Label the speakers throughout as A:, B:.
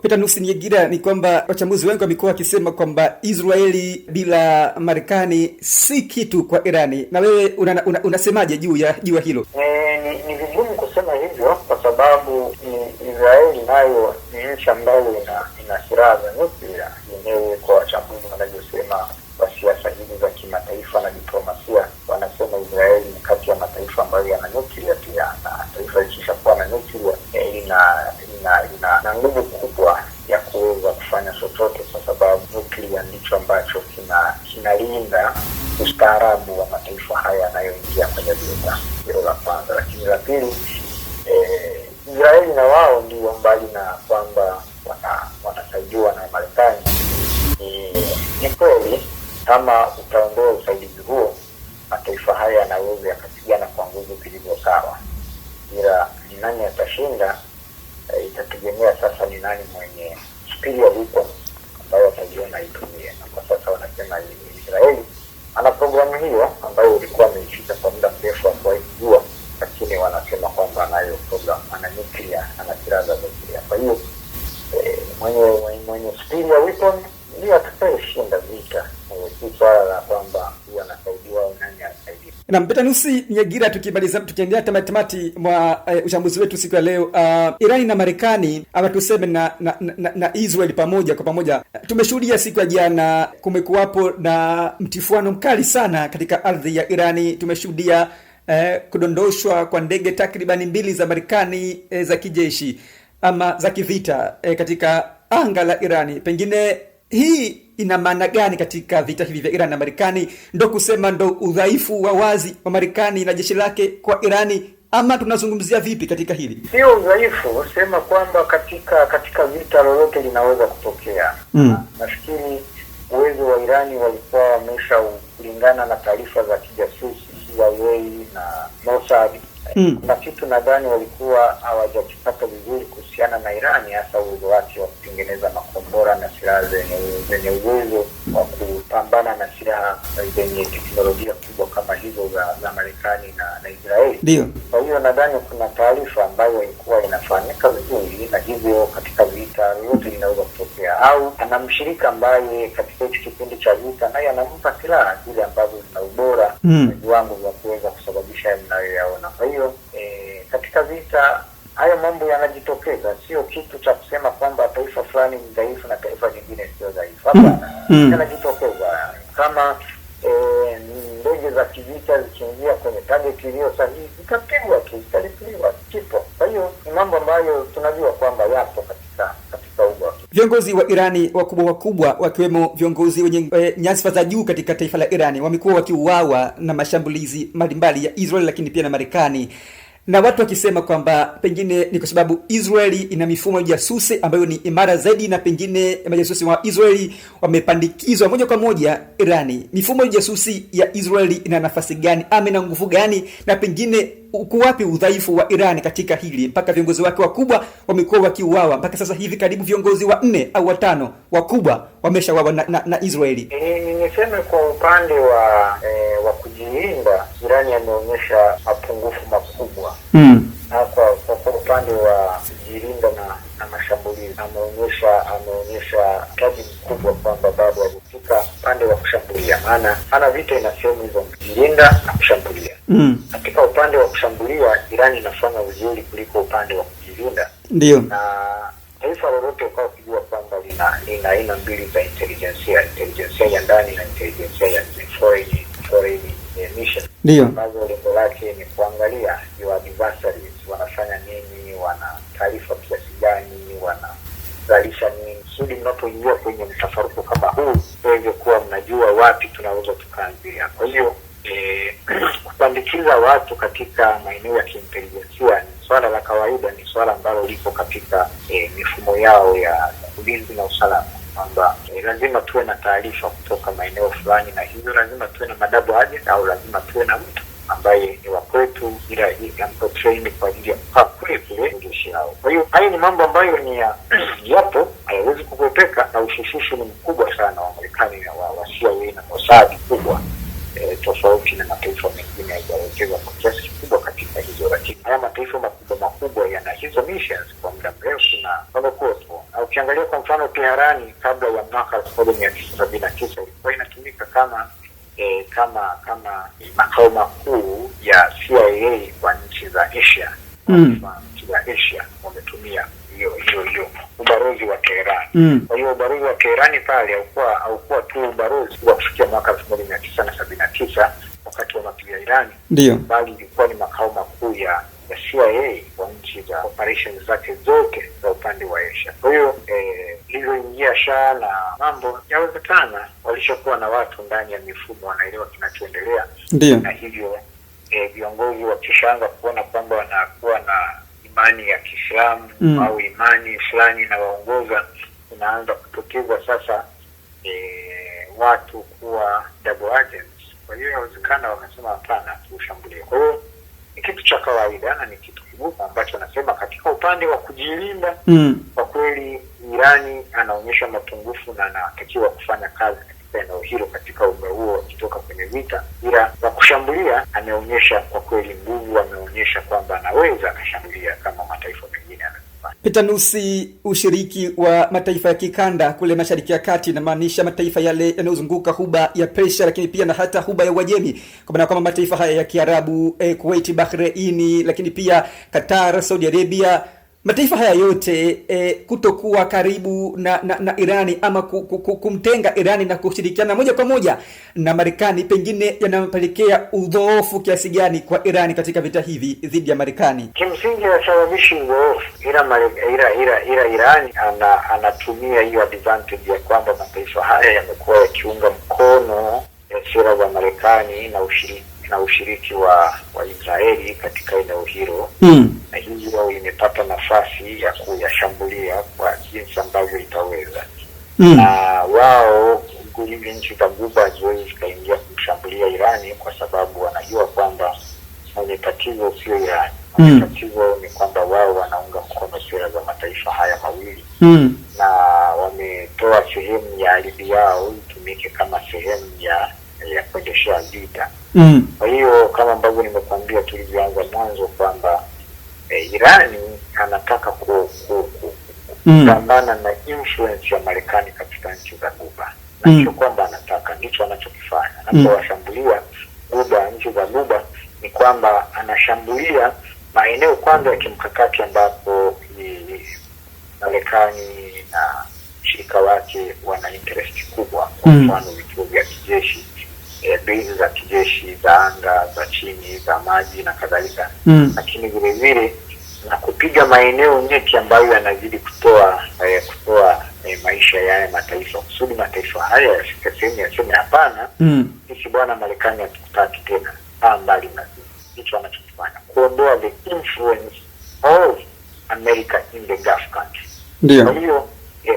A: Peter Nyegira, ni kwamba wachambuzi wengi wamekuwa wakisema kwamba Israeli bila Marekani si kitu kwa Irani. Na wewe unasemaje juu ya hilo?
B: Ni vigumu kusema hivyo kwa sababu Israeli nayo ni nchi ambayo ina silaha za nyuklia. Yenyewe kwa wachambuzi wanavyosema wa siasa hizi za kimataifa na diplomasia, wanasema Israeli ni kati ya mataifa ambayo yana nyuklia pia, na taifa likishakuwa na nyuklia ina nguvu kubwa ya kuweza kufanya chochote, kwa sababu nyuklia ndicho ambacho kinalinda ustaarabu wa mataifa haya yanayoingia kwenye vita. Hilo la kwanza. Lakini la pili, Israeli na wao ndio, mbali na kwamba wanasaidiwa na Marekani, ni kweli kama utaondoa usaidizi huo, mataifa haya yanaweza yakapigana kwa nguvu zilizo sawa. Ila ni nani atashinda, itategemea sasa ni nani mwenye spiri ya weapon ambayo ataiona itumie. Na kwa sasa wanasema Israeli ana programu hiyo ambayo ilikuwa ameificha kwa muda mrefu hapo kujua, lakini wanasema kwamba anayo program, ana nuclear, ana silaha za nuclear. Kwa hiyo mwenye spiri ya weapon ndio atakayeshinda vita. Si swala la kwamba huwa anasaidiwa au nani anasaidia.
A: Na Peter Nyegira, tukiendelea tamati mwa uchambuzi wetu siku ya leo, Irani na Marekani ama tuseme na Israeli kwa pamoja, tumeshuhudia siku ya jana kumekuwapo na mtifuano mkali sana katika ardhi ya Irani. Tumeshuhudia kudondoshwa kwa ndege takribani 2 za Marekani za kijeshi ama za kivita katika anga la Irani. Pengine hii ina maana gani katika vita hivi vya Iran na Marekani? Ndo kusema ndo udhaifu wa wazi wa Marekani na jeshi lake kwa Irani, ama tunazungumzia vipi katika hili?
B: Sio udhaifu, sema kwamba katika vita lolote linaweza kutokea. Nafikiri uwezo wa Irani walikuwa wamesha kulingana na taarifa za kijasusi CIA na Mossad. Kuna kitu nadhani walikuwa hawajakipata vizuri kuhusiana na Irani, hasa uwezo wake wa kutengeneza makombora na silaha zenye uwezo wa kupambana na silaha zenye teknolojia kubwa kama hizo za Marekani na Israeli.
A: Ndio.
B: Kwa hiyo nadhani kuna taarifa ambayo ilikuwa inafanyika vizuri, na hivyo katika vita yote linaweza kutokea, au ana mshirika ambaye katika hicho kipindi cha vita naye anampa silaha zile ambazo zina ubora na viwango vya kuweza kusababisha mnayoyaona. Kwa hiyo katika vita haya mambo yanajitokeza, sio kitu cha kusema kwamba taifa fulani ni dhaifu na taifa jingine sio dhaifu. Hapana, yanajitokeza. Kama ndege za kivita zikiingia kwenye target iliyo sahihi, zitapigwa tu, zitalipuliwa kipo. Kwa hiyo ni mambo ambayo tunajua kwamba yapo katika uga.
A: Viongozi wa Irani wakubwa wakiwemo viongozi wenye nyadhifa za juu katika taifa la Irani wamekuwa wakiuawa na mashambulizi mbalimbali ya Israeli, lakini pia na Marekani, na watu wakisema kwamba pengine ni kwa sababu Israeli ina mifumo ya jasusi ambayo ni imara zaidi, na pengine majasusi wa Israeli wamepandikizwa moja kwa moja Irani. Mifumo ya jasusi ya Israeli ina nafasi gani, ama ina nguvu gani, na pengine uko wapi udhaifu wa Irani katika hili mpaka viongozi wake wakubwa wamekuwa wakiuawa? Mpaka sasa hivi karibu viongozi 4 au 5 wakubwa wameshauawa na Israeli.
B: Niseme kwa upande wa kujilinda, Irani ameonyesha mapungufu makubwa. Na kwa upande wa kujilinda na mashambulizi ameonyesha kazi mkubwa, kwamba bado hajafika upande wa kushambulia. Maana vita ina sehemu hizo, kujilinda na kushambulia. Katika upande wa kushambulia, Irani inafanya vizuri kuliko upande wa kujilinda.
A: Ndio.
B: Na taifa lolote ukao kujua kwamba lina aina mbili za intelijensia ya ndani na intelijensia ya foreign mission.
A: Ndio.
B: Ambazo lengo lake ni kuangalia your adversaries wanafanya nini, wana taarifa kiasi gani, wanazalisha nini, kusudi mnapoingia kwenye mtafaruku kama huu hivyo kuwa mnajua wapi tunaweza tukaanzia. Kwa hiyo kupandikiza watu katika maeneo ya kiintelijensia ni swala la kawaida, ni swala ambalo liko katika mifumo yao ya ulinzi na usalama, kwamba lazima tuwe na taarifa kutoka maeneo fulani, na hivyo lazima tuwe na madabu haja, au lazima tuwe na mtu ambaye ni wa kwetu, ila ambaye trained kwa ajili ya kukaa kule jeshi lao. Kwa hiyo haya ni mambo ambayo ni yapo, hayawezi kukwepeka, na ushushushi ni mkubwa sana wa Marekani na wa CIA na Mossad kubwa, tofauti na mataifa mengine yaliyowekeza kwa kiasi kikubwa katika hizo. Lakini haya mataifa makubwa makubwa yana hizo missions kwa muda mrefu na wamekuwepo. Na ukiangalia kwa mfano Teherani kabla ya mwaka 1979 ilikuwa inatumika kama makao makuu ya CIA kwa nchi za Asia. Nchi za Asia wametumia hiyo ubalozi wa Teherani. Kwa hiyo ubalozi wa Teherani pale haukuwa tu ubalozi wa kufikia mwaka 1979 wakati wa mapinduzi ya Irani, bali ilikuwa ni makao makuu ya CIA kwa nchi za operations zake zote za upande wa Asia. Kwa hiyo ilivyoingia Shah na mambo yawezekana walishakuwa na watu ndani ya mifumo wanaelewa kinachoendelea, na hivyo viongozi wakishaanza kuona kwamba wanakuwa na imani ya Kiislamu au imani fulani na waongoza, inaanza kutokeza sasa watu kuwa double agents. Kwa hiyo inawezekana wakasema hapana, tushambulie. Kwa hiyo ni kitu cha kawaida na ni kitu kigumu ambacho nasema katika upande wa kujilinda kwa kweli Irani anaonyesha mapungufu na anatakiwa kufanya kazi katika eneo hilo katika uga huo wakitoka kwenye vita. Ila kwa kushambulia ameonyesha kwa kweli nguvu, ameonyesha kwamba anaweza akashambulia kama mataifa mengine yanafanya.
A: Peter Nusi, ushiriki wa mataifa ya kikanda kule Mashariki ya Kati inamaanisha mataifa yale yanayozunguka huba ya Persia, lakini pia na hata huba ya Uajemi, kwa maana kwamba mataifa haya ya Kiarabu, Kuwait, Bahrain, lakini pia Qatar, Saudi Arabia, mataifa haya yote kutokuwa karibu na Irani ama kumtenga Irani na kushirikiana moja kwa moja na Marekani pengine yanapelekea udhoofu kiasi gani kwa Irani katika vita hivi dhidi ya Marekani?
B: Kimsingi inasababishi udhoofu, ila Irani anatumia hiyo advantage ya kwamba mataifa haya yamekuwa yakiunga mkono sera za Marekani na ushiriki wa Israeli katika eneo hilo, na hivyo imepata nafasi ya kuyashambulia kwa jinsi ambavyo itaweza. Na wao nchi za Ghuba haziwezi zikaingia kumshambulia Irani kwa sababu wanajua kwamba mwenye tatizo sio Irani. Tatizo ni kwamba wao wanaunga mkono sera za mataifa haya mawili, na wametoa sehemu ya ardhi yao itumike kama sehemu ya kuendeshea vita. Kwa hiyo kama ambavyo nimekuambia tulivyoanza mwanzo kwamba Irani anataka kupambana na influence ya Marekani katika nchi za Ghuba. Na sio kwamba anataka, ndicho anachokifanya. Anapowashambulia Ghuba, nchi za Ghuba, ni kwamba anashambulia maeneo kwanza ya kimkakati ambapo Marekani na shirika wake wana interest kubwa. Kwa mfano vituo vya kijeshi, base za kijeshi za anga, za chini, za maji na kadhalika. Lakini vile vile na kupiga maeneo nyeti ambayo yanazidi kutoa maisha ya mataifa, kusudi mataifa haya yafike sehemu yaseme hapana, sisi bwana Marekani hatukutaki tena, mbali na sisi. Hicho anachokifanya kuondoa the influence of America in the Gulf countries.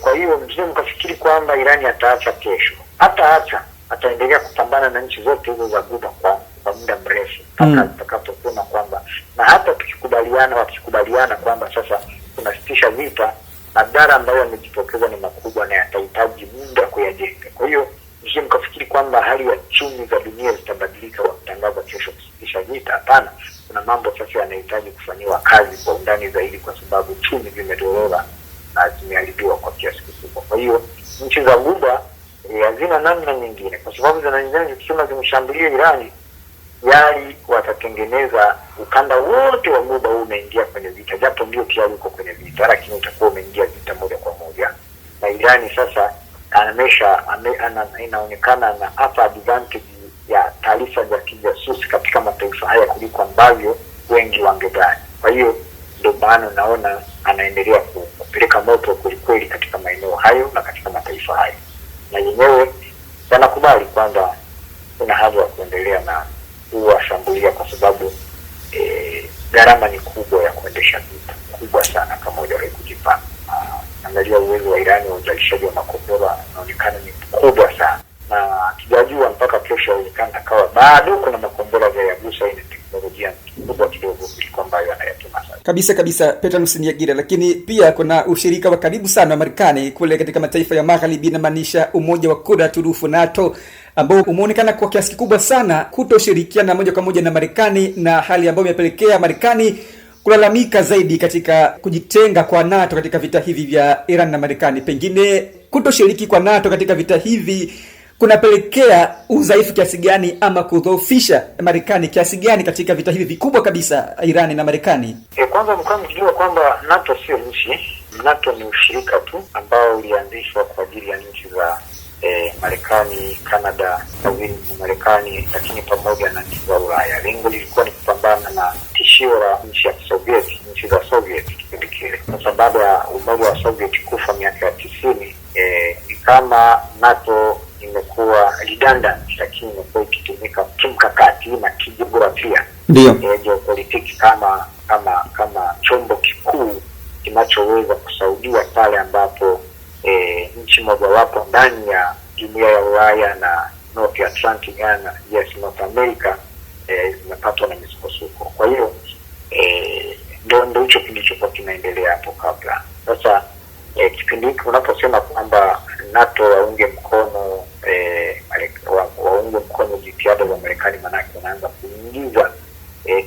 B: Kwa hiyo mzee mkafikiri kwamba Irani ataacha kesho. Ataendelea kupambana na nchi zote hizo za Ghuba kwa muda mrefu mpaka atakapokuona kwamba, na hata wakikubaliana kwamba sasa tunasitisha vita, madhara ambayo yamejitokeza ni makubwa na yatahitaji muda kuyajenga. Kwa hiyo mzee mkafikiri kwamba hali ya chumi za dunia zitabadilika wakitangaza kesho kusitisha vita. Hapana, kuna mambo sasa yanahitaji kufanyiwa kazi kwa undani zaidi, kwa sababu chumi zimedorora na zimeharibiwa kwa kiasi kikubwa. Kwa hiyo nchi za Ghuba hazina namna nyingine, kwa sababu zikisema zimshambulie Irani, yali watatengeneza ukanda wote wa Ghuba huu umeingia kwenye vita, japo ndio tayari uko kwenye vita, lakini utakuwa umeingia vita moja kwa moja. Na Irani sasa inaonekana na hapa advantage ya taarifa za kijasusi katika mataifa haya kuliko ambavyo wengi wangedhani. Kwa hiyo ndio maana naona anaendelea kupeleka moto kweli katika maeneo hayo na katika mataifa hayo, na yenyewe wanakubali kwamba kuna haja ya kuendelea na kuwashambulia kwa sababu gharama ni kubwa ya kuendesha vita, kubwa sana kama hujawahi kujipanga. Angalia uwezo wa Irani wa uzalishaji wa makombora unaonekana ni kubwa sana, na tujajua mpaka kesho inawezekana kawa bado kuna makombora ya yagusa ina teknolojia kubwa kidogo kuliko ambayo anayatuma sasa.
A: Kabisa Peter Nusi. Lakini pia kuna ushirika wa karibu sana wa Marekani kule katika mataifa ya Magharibi, na maanisha umoja wa kura turufu NATO, ambao umeonekana kwa kiasi kikubwa sana kutoshirikiana moja kwa moja na Marekani, na hali ambayo imepelekea Marekani kulalamika zaidi katika kujitenga kwa NATO katika vita hivi vya Iran na Marekani. Pengine kutoshiriki kwa NATO katika vita hivi kunapelekea udhaifu kiasi gani ama kudhoofisha Marekani kiasi gani katika vita hivi vikubwa kabisa Iran na Marekani?
B: Kwanza mkao mkijua kwamba NATO sio nchi. NATO ni ushirika tu ambao ulianzishwa kwa ajili ya nchi za Marekani, Canada, Kusini Marekani, lakini pamoja na nchi za Ulaya. Lengo lilikuwa ni kupambana na tishio la nchi ya Soviet, nchi za Soviet kipindi kile. Sasa baada ya umoja wa Soviet kufa miaka ya 90, ni kama NATO imekuwa redundant, lakini imekuwa ikitumika kimkakati na kijiografia,
A: ndio
B: geopolitics kama chombo kikuu kinachoweza kusaidia pale ambapo nchi mojawapo ndani ya jumuiya ya Ulaya na North Atlantic na North America zimepatwa na misukosuko. Kwa hiyo ndio hicho kilichokuwa kinaendelea hapo kabla. Sasa kipindi hiki unaposema kwamba NATO waunge mkono jitihada za Marekani, manake wanaanza kuingiza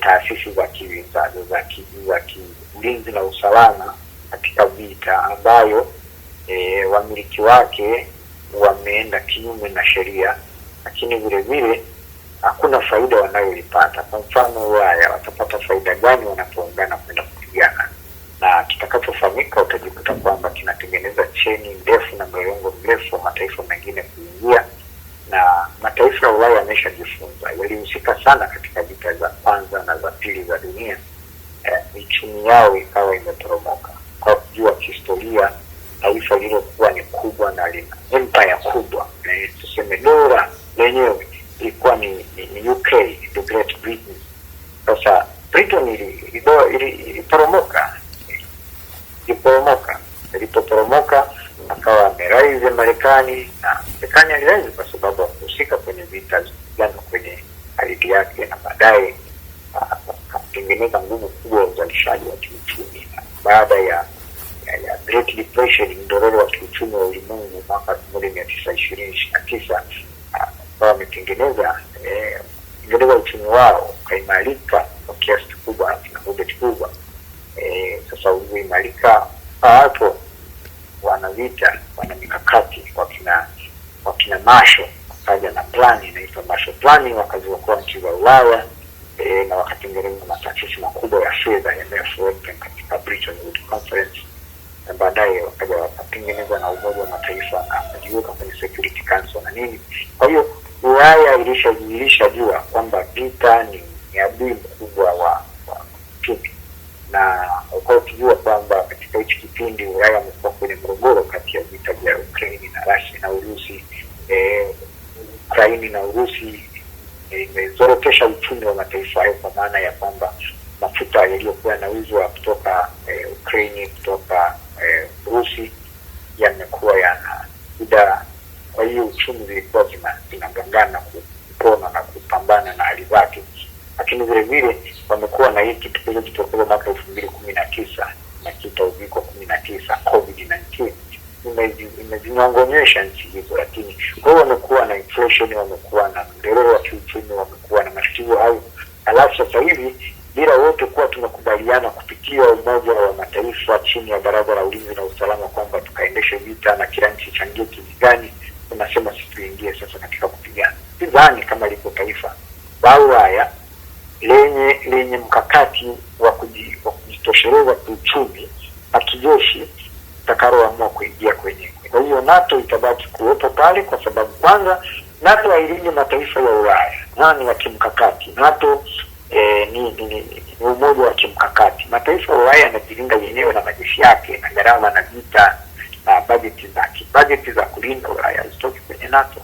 B: taasisi za kiulinzi na usalama katika vita ambayo wamiliki wake wameenda kinyume na sheria, lakini vile vile hakuna faida wanayoipata. Kwa mfano, Ulaya watapata faida gani wanapoungana kwenda kupigana? Na kitakachofanyika utajikuta kwamba kinatengeneza cheni ndefu na mlolongo mrefu wa mataifa mengine kuingia, na mataifa ya Ulaya yameshajifunza, walihusika sana katika vita za kwanza na za pili za dunia. Uchumi yao ikawa imeporomoka. Kwa kujua historia, taifa lilokuwa ni kubwa na lina empire kubwa, tuseme dola lenyewe ilikuwa ni UK, the Great Britain. Sasa Britain ilipoporomoka akawa amerise Marekani, na Marekani alirise kwa sababu kuhusika kwenye vita zilizopigana kwenye ardhi yake, na baadaye akatengeneza nguvu kubwa ya uzalishaji wa kiuchumi. Baada ya Great Depression, mdororo wa kiuchumi wa ulimwengu mwaka 1929, wametengeneza uchumi wao ukaimarika kwa kiasi kikubwa na budget kubwa. Sasa ulioimarika hapo, wana vita, wana mikakati, wakina Marshall wakaja na plani inaitwa Marshall Plan, wakaziokoa nchi za Ulaya na wakatengeneza mataasisi makubwa ya fedha yanayofanyika katika Bretton Woods Conference, na baadaye wakaja wakatengeneza na Umoja wa Mataifa na kujiweka kwenye Security Council na nini. Kwa hiyo Ulaya ilishajua kwamba vita ni adui mkubwa wa uchumi, na kwa ukijua kwamba katika hichi kipindi Ulaya amekuwa kwenye mgogoro kati ya vita vya Ukraine na Russia na Urusi. Ukraine na Urusi imezorotesha uchumi wa mataifa hayo, kwa maana ya kwamba mafuta yaliyokuwa yanauzwa kutoka Ukraine, kutoka Urusi yamekuwa yana shida. Kwa hiyo uchumi zilikuwa zinagangana kupona na kupambana na hali zake. Lakini vile vile wamekuwa na hiki kitokeo mwaka 2019 na kita uviko 19 COVID-19 imezinyongonyesha nchi hizo, lakini kwa hiyo wamekuwa na inflation, wamekuwa na mdororo wa kiuchumi, wamekuwa na matatizo hayo. Alafu sasa hivi bila wote kuwa tumekubaliana kupitia Umoja wa Mataifa chini ya Baraza la Ulinzi na Usalama kwamba tukaendeshe vita na kila nchi changie kiasi gani, tunasema sisi tuingie sasa katika kupigana. Sidhani kama liko taifa la Ulaya lenye mkakati wa kujitosheleza kiuchumi na kijeshi takaloamua kuingia kwenye. Kwa hiyo NATO itabaki kuwepo pale, kwa sababu kwanza NATO hailindi mataifa ya Ulaya, nani wa kimkakati. NATO ni umoja wa kimkakati. Mataifa ya Ulaya yanajilinda yenyewe na majeshi yake na gharama na vita na bajeti za kulinda Ulaya zitoke kwenye NATO,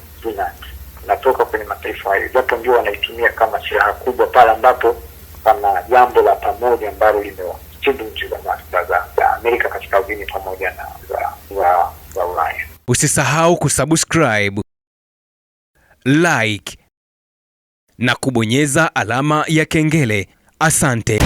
B: zinatoka kwenye mataifa hayo, japo ndio wanaitumia kama silaha kubwa pale ambapo pana jambo la pamoja ambalo limewatibu nchi za Amerika Kaskazini pamoja na za Ulaya.
C: Usisahau kusubscribe, like na kubonyeza alama ya kengele. Asante.